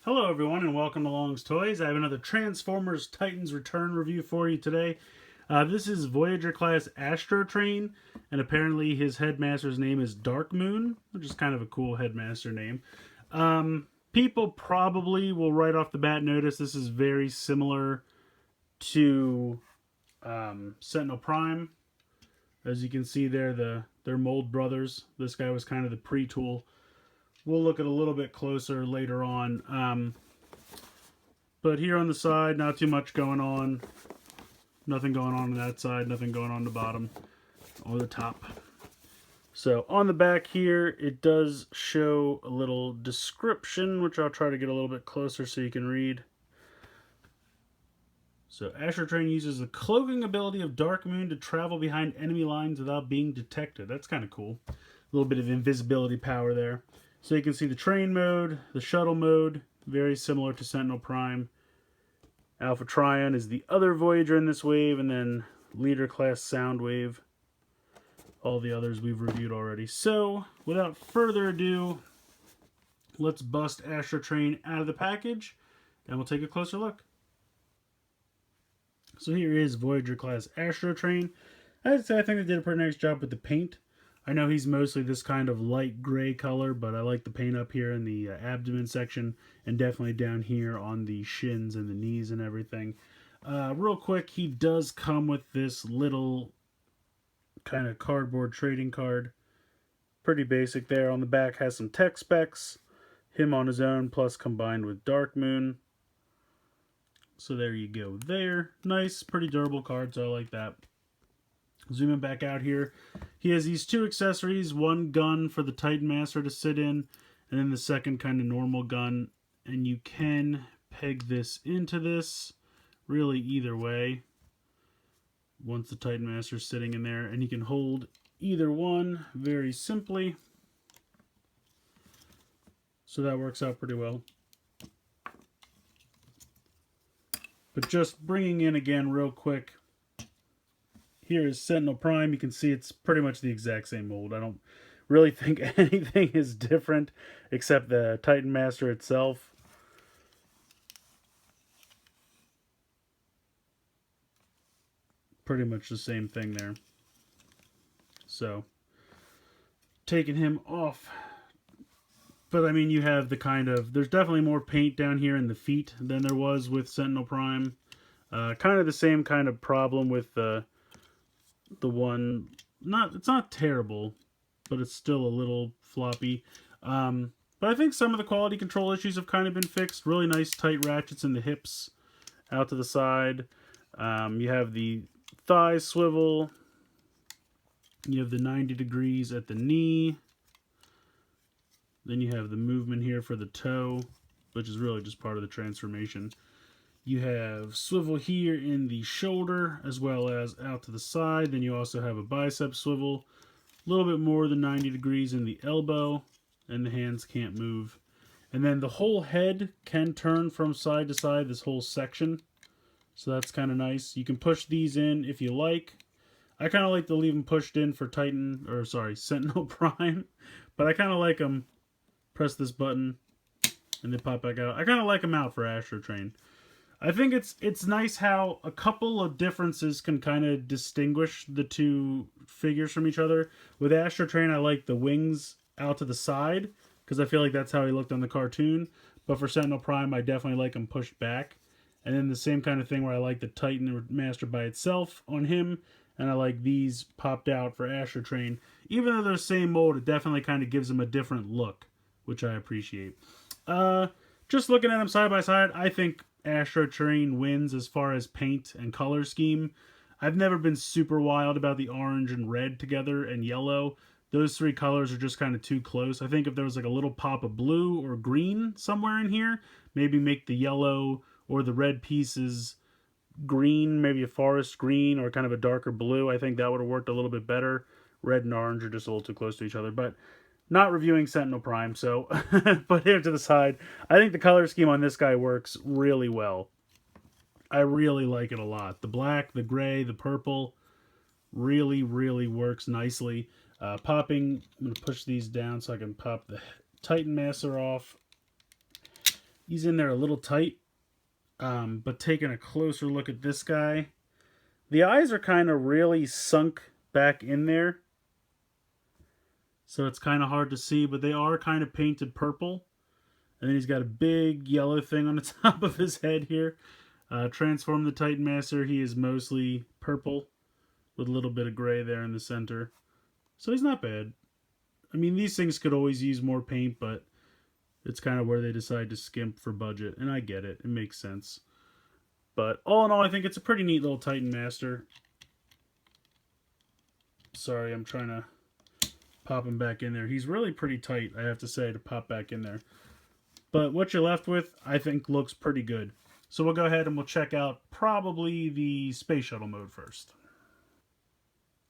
Hello everyone and welcome to Long's Toys. I have another Transformers Titans Return review for you today. This is Voyager class Astrotrain, and apparently his headmaster's name is Dark Moon, which is kind of a cool headmaster name. People probably will right off the bat notice this is very similar to Sentinel Prime. As you can see there, they're mold brothers. This guy was kind of the pre-tool. We'll look at a little bit closer later on. But here on the side, not too much going on. Nothing going on that side, nothing going on the bottom or the top. So on the back here, it does show a little description, which I'll try to get a little bit closer so you can read. So Astrotrain uses the cloaking ability of Dark Moon to travel behind enemy lines without being detected. That's kind of cool. A little bit of invisibility power there. So you can see the train mode, the shuttle mode, very similar to Sentinel Prime. Alpha Trion is the other Voyager in this wave, and then Leader Class Soundwave. All the others we've reviewed already. So, without further ado, let's bust Astrotrain out of the package, and we'll take a closer look. So here is Voyager Class Astrotrain. I'd say I think they did a pretty nice job with the paint. I know he's mostly this kind of light gray color, but I like the paint up here in the abdomen section and definitely down here on the shins and the knees and everything. Real quick, he does come with this little kind of cardboard trading card. Pretty basic there. On the back has some tech specs. Him on his own plus combined with Dark Moon. So there you go there. Nice, pretty durable card, so I like that. Zooming back out here, he has these two accessories, one gun for the Titan Master to sit in, and then the second kind of normal gun, and you can peg this into this, really either way, once the Titan Master is sitting in there, and you can hold either one very simply, so that works out pretty well. But just bringing in again real quick, here is Sentinel Prime. You can see it's pretty much the exact same mold. I don't really think anything is different except the Titan Master itself. Pretty much the same thing there. So, taking him off. But I mean, you have the kind of, there's definitely more paint down here in the feet than there was with Sentinel Prime. Kind of the same kind of problem with the one, it's not terrible, but it's still a little floppy. But I think some of the quality control issues have kind of been fixed. Really nice tight ratchets in the hips out to the side. You have the thigh swivel. You have the 90 degrees at the knee. Then you have the movement here for the toe, which is really just part of the transformation. You have swivel here in the shoulder as well as out to the side. Then you also have a bicep swivel. A little bit more than 90 degrees in the elbow. And the hands can't move. And then the whole head can turn from side to side, this whole section. So that's kind of nice. You can push these in if you like. I kind of like to leave them pushed in for Sentinel Prime. But I kind of like them. Press this button and they pop back out. I kind of like them out for Astrotrain. I think it's nice how a couple of differences can kind of distinguish the two figures from each other. With Astrotrain, I like the wings out to the side because I feel like that's how he looked on the cartoon. But for Sentinel Prime, I definitely like him pushed back. And then the same kind of thing where I like the Titan Master by itself on him, and I like these popped out for Astrotrain. Even though they're the same mold, it definitely kind of gives them a different look, which I appreciate. Just looking at them side by side, I think Astrotrain wins as far as paint and color scheme. I've never been super wild about the orange and red together and yellow. Those three colors are just kind of too close. I think if there was like a little pop of blue or green somewhere in here, maybe make the yellow or the red pieces green, maybe a forest green or kind of a darker blue. I think that would have worked a little bit better. Red and orange are just a little too close to each other, but not reviewing Sentinel Prime, so put him to the side. I think the color scheme on this guy works really well. I really like it a lot. The black, the gray, the purple really, really works nicely. Popping, I'm going to push these down so I can pop the Titan Master off. He's in there a little tight, but taking a closer look at this guy, the eyes are kind of really sunk back in there. So it's kind of hard to see, but they are kind of painted purple. And then he's got a big yellow thing on the top of his head here. Transform the Titan Master, he is mostly purple with a little bit of gray there in the center. So he's not bad. I mean, these things could always use more paint, but it's kind of where they decide to skimp for budget. And I get it. It makes sense. But all in all, I think it's a pretty neat little Titan Master. Sorry, I'm trying to pop him back in there. He's really pretty tight, I have to say, to pop back in there. But what you're left with, I think, looks pretty good. So we'll go ahead and we'll check out probably the Space Shuttle mode first.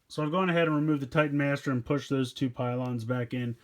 So I've gone ahead and removed the Titan Master and pushed those two pylons back in.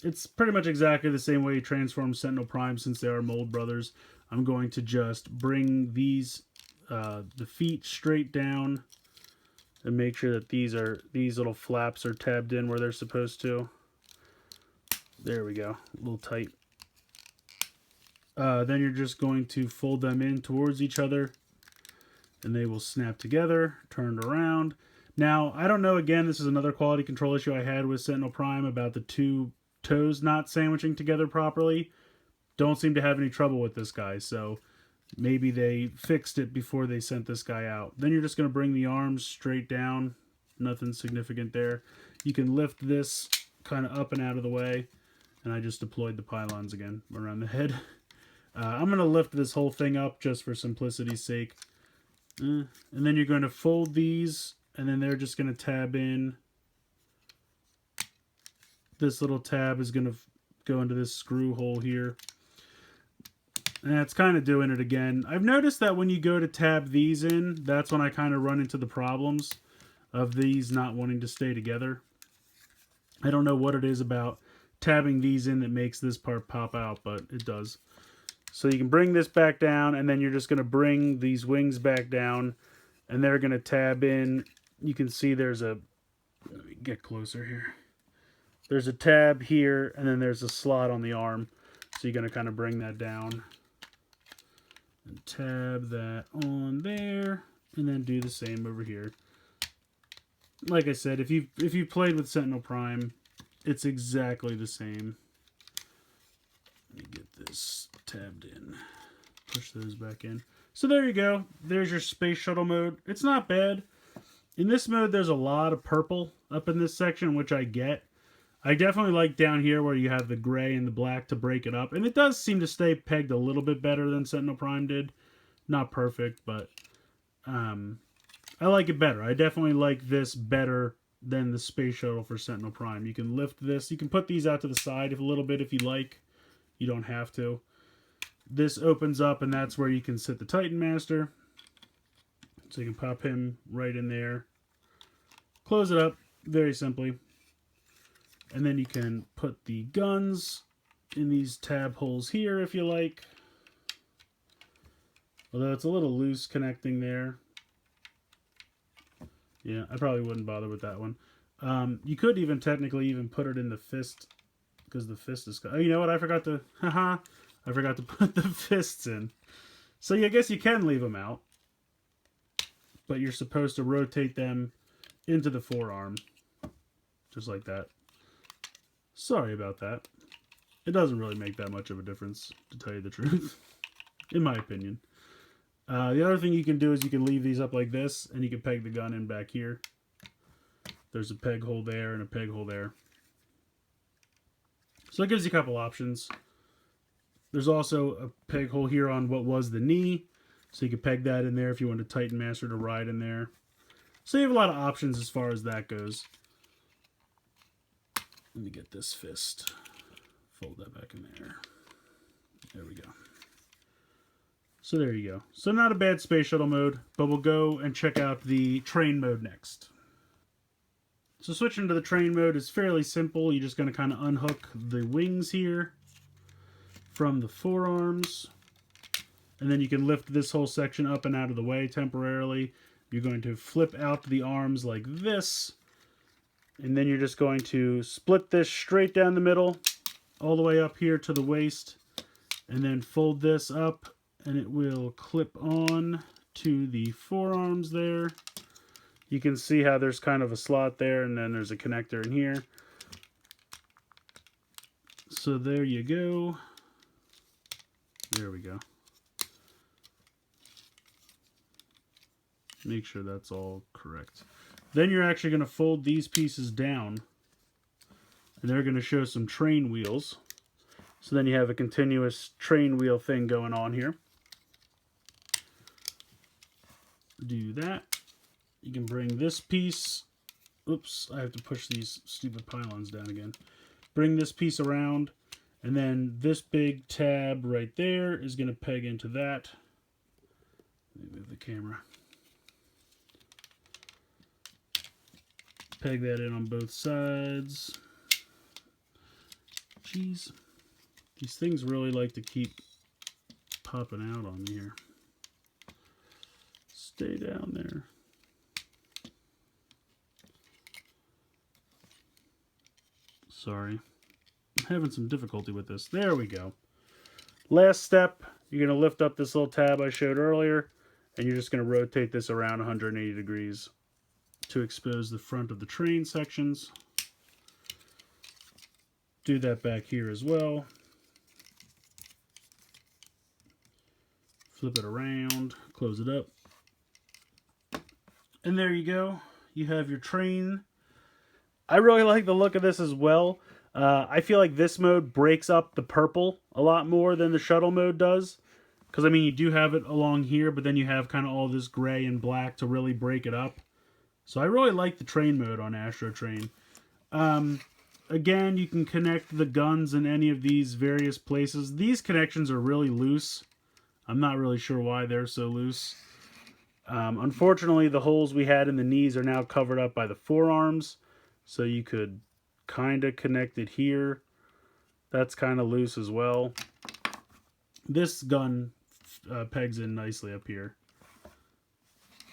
It's pretty much exactly the same way you transform Sentinel Prime since they are mold brothers. I'm going to just bring these, the feet straight down and make sure that these little flaps are tabbed in where they're supposed to. There we go, a little tight. Then you're just going to fold them in towards each other and they will snap together, turned around. Now, I don't know, again, this is another quality control issue I had with Sentinel Prime about the two toes not sandwiching together properly. Don't seem to have any trouble with this guy, so maybe they fixed it before they sent this guy out. Then you're just going to bring the arms straight down. Nothing significant there. You can lift this kind of up and out of the way. And I just deployed the pylons again around the head. I'm going to lift this whole thing up just for simplicity's sake. And then you're going to fold these, and then they're just going to tab in. This little tab is going to go into this screw hole here. And it's kind of doing it again. I've noticed that when you go to tab these in, that's when I kind of run into the problems of these not wanting to stay together. I don't know what it is about tabbing these in that makes this part pop out, but it does. So you can bring this back down, and then you're just going to bring these wings back down, and they're going to tab in. You can see there's a, let me get closer here. There's a tab here, and then there's a slot on the arm. So you're going to kind of bring that down and tab that on there, and then do the same over here. Like I said, if you've played with Sentinel Prime, it's exactly the same. Let me get this tabbed in. Push those back in. So there you go. There's your Space Shuttle mode. It's not bad. In this mode, there's a lot of purple up in this section, which I get. I definitely like down here where you have the gray and the black to break it up. And it does seem to stay pegged a little bit better than Sentinel Prime did. Not perfect, but I like it better. I definitely like this better than the Space Shuttle for Sentinel Prime. You can lift this. You can put these out to the side a little bit if you like. You don't have to. This opens up, and that's where you can sit the Titan Master. So you can pop him right in there. Close it up very simply. And then you can put the guns in these tab holes here if you like. Although it's a little loose connecting there. Yeah, I probably wouldn't bother with that one. You could even technically even put it in the fist, because the fist is... Oh, you know what? I forgot to... Haha. I forgot to put the fists in. So yeah, I guess you can leave them out. But you're supposed to rotate them into the forearm. Just like that. Sorry about that. It doesn't really make that much of a difference, to tell you the truth. In my opinion. The other thing you can do is you can leave these up like this, and you can peg the gun in back here. There's a peg hole there and a peg hole there. So it gives you a couple options. There's also a peg hole here on what was the knee, so you can peg that in there if you want a Titan Master to ride in there. So you have a lot of options as far as that goes. Let me get this fist. Fold that back in there. There we go. So there you go. So not a bad Space Shuttle mode, but we'll go and check out the train mode next. So switching to the train mode is fairly simple. You're just going to kind of unhook the wings here from the forearms. And then you can lift this whole section up and out of the way temporarily. You're going to flip out the arms like this. And then you're just going to split this straight down the middle, all the way up here to the waist. and then fold this up, and it will clip on to the forearms there. You can see how there's kind of a slot there, and then there's a connector in here. So there you go. There we go. Make sure that's all correct. Then you're actually going to fold these pieces down, and they're going to show some train wheels. So then you have a continuous train wheel thing going on here. Do that. You can bring this piece, oops, I have to push these stupid pylons down again. Bring this piece around, and then this big tab right there is going to peg into that. Let me move the camera. Peg that in on both sides. Jeez. These things really like to keep popping out on me here. Stay down there. Sorry. I'm having some difficulty with this. There we go. Last step, you're going to lift up this little tab I showed earlier, and you're just going to rotate this around 180 degrees to expose the front of the train sections. Do that back here as well. Flip it around, close it up. And there you go. You have your train. I really like the look of this as well. I feel like this mode breaks up the purple a lot more than the shuttle mode does. Because, I mean, you do have it along here, but then you have kind of all this gray and black to really break it up. So I really like the train mode on Astrotrain. Again, you can connect the guns in any of these various places. These connections are really loose. I'm not really sure why they're so loose. Unfortunately, the holes we had in the knees are now covered up by the forearms. So you could kind of connect it here. That's kind of loose as well. This gun pegs in nicely up here.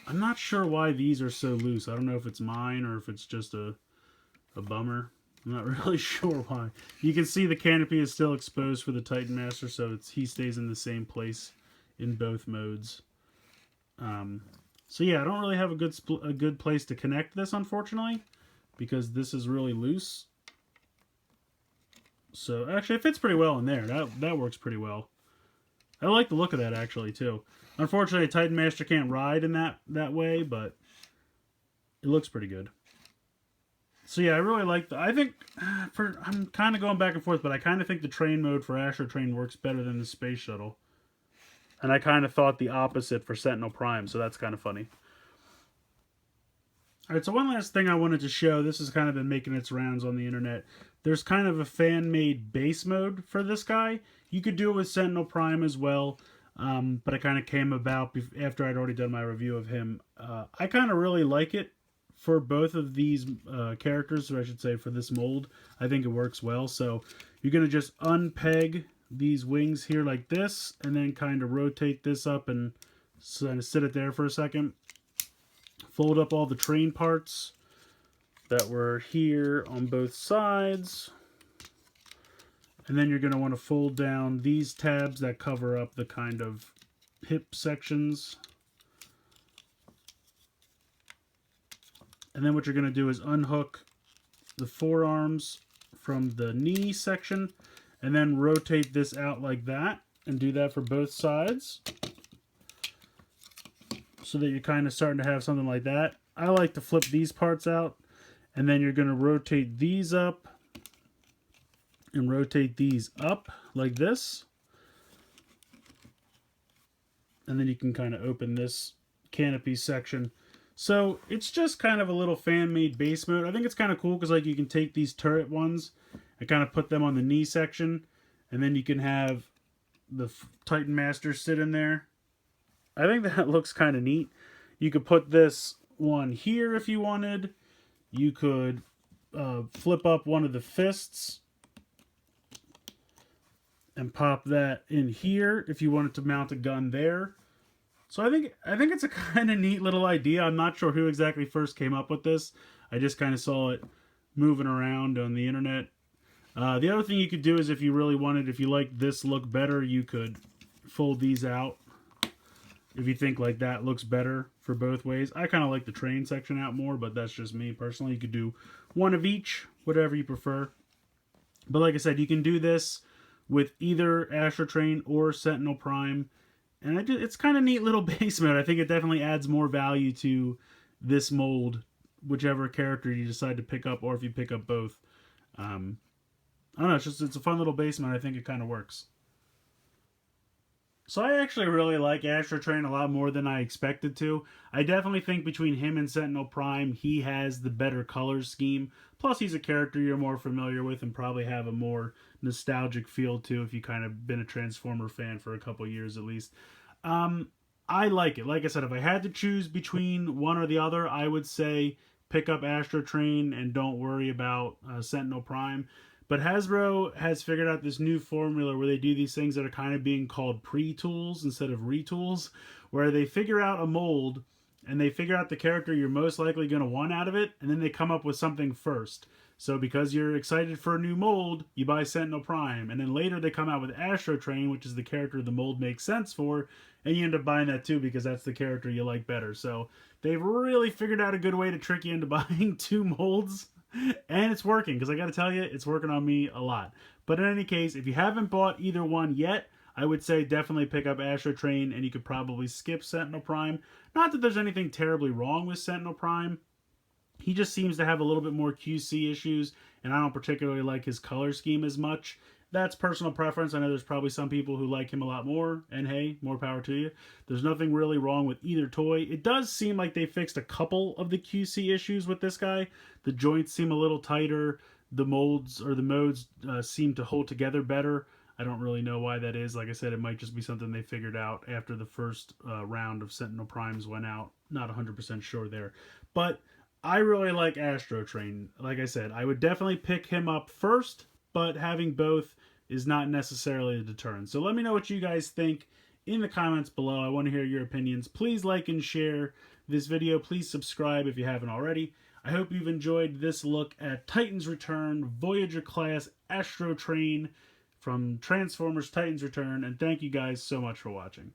I'm not sure why these are so loose. I don't know if it's mine or if it's just a bummer. I'm not really sure why. You can see the canopy is still exposed for the Titan Master, so he stays in the same place in both modes. So yeah, I don't really have a good place to connect this, unfortunately, because this is really loose. So actually, it fits pretty well in there. That works pretty well. I like the look of that actually too. Unfortunately, Titan Master can't ride in that way, but it looks pretty good. So yeah, I really like I'm kind of going back and forth, but I kind of think the train mode for Astrotrain works better than the Space Shuttle. And I kind of thought the opposite for Sentinel Prime, so that's kind of funny. Alright, so one last thing I wanted to show. This has kind of been making its rounds on the internet. There's kind of a fan-made base mode for this guy. You could do it with Sentinel Prime as well, but it kind of came about after I'd already done my review of him. I kind of really like it for both of these characters, or I should say for this mold. I think it works well. So you're going to just unpeg these wings here like this, and then kind of rotate this up and kind of sit it there for a second. Fold up all the train parts that were here on both sides. And then you're going to want to fold down these tabs that cover up the kind of hip sections. And then what you're going to do is unhook the forearms from the knee section, and then rotate this out like that, and do that for both sides, so that you're kind of starting to have something like that. I like to flip these parts out, and then you're going to rotate these up, and rotate these up like this. And then you can kind of open this canopy section. So it's just kind of a little fan-made base mode. I think it's kind of cool because like you can take these turret ones and kind of put them on the knee section, and then you can have the Titan Master sit in there. I think that looks kind of neat. You could put this one here if you wanted. You could flip up one of the fists and pop that in here if you wanted to mount a gun there. So I think it's a kind of neat little idea. I'm not sure who exactly first came up with this. I just kind of saw it moving around on the internet. The other thing you could do is if you really wanted, if you like this look better, you could fold these out. If you think like that looks better for both ways. I kind of like the train section out more, but that's just me personally. You could do one of each, whatever you prefer. But like I said, you can do this with either Astrotrain or Sentinel Prime. And it's kind of neat little base mode. I think it definitely adds more value to this mold, whichever character you decide to pick up, or if you pick up both. I don't know, it's a fun little base mode. I think it kind of works. So I actually really like Astrotrain a lot more than I expected to. I definitely think between him and Sentinel Prime, he has the better color scheme. Plus, he's a character you're more familiar with and probably have a more nostalgic feel to if you kind of been a Transformer fan for a couple years at least. I like it. Like I said, if I had to choose between one or the other, I would say pick up Astrotrain and don't worry about Sentinel Prime. But Hasbro has figured out this new formula where they do these things that are kind of being called pre-tools instead of retools, where they figure out a mold and they figure out the character you're most likely going to want out of it, and then they come up with something first. So because you're excited for a new mold, you buy Sentinel Prime, and then later they come out with Astrotrain, which is the character the mold makes sense for, and you end up buying that too because that's the character you like better. So they've really figured out a good way to trick you into buying two molds. And it's working, because I got to tell you, it's working on me a lot. But in any case, if you haven't bought either one yet, I would say definitely pick up Astrotrain, and you could probably skip Sentinel Prime. Not that there's anything terribly wrong with Sentinel Prime. He just seems to have a little bit more QC issues, and I don't particularly like his color scheme as much. That's personal preference. I know there's probably some people who like him a lot more, and hey, more power to you. There's nothing really wrong with either toy. It does seem like they fixed a couple of the QC issues with this guy. The joints seem a little tighter. The molds or the modes seem to hold together better. I don't really know why that is. Like I said, it might just be something they figured out after the first round of Sentinel Primes went out. Not 100% sure there. But I really like Astrotrain. Like I said, I would definitely pick him up first, but having both is not necessarily a deterrent. So let me know what you guys think in the comments below. I want to hear your opinions. Please like and share this video. Please subscribe if you haven't already. I hope you've enjoyed this look at Titan's Return, Voyager class Astrotrain from Transformers Titan's Return, and thank you guys so much for watching.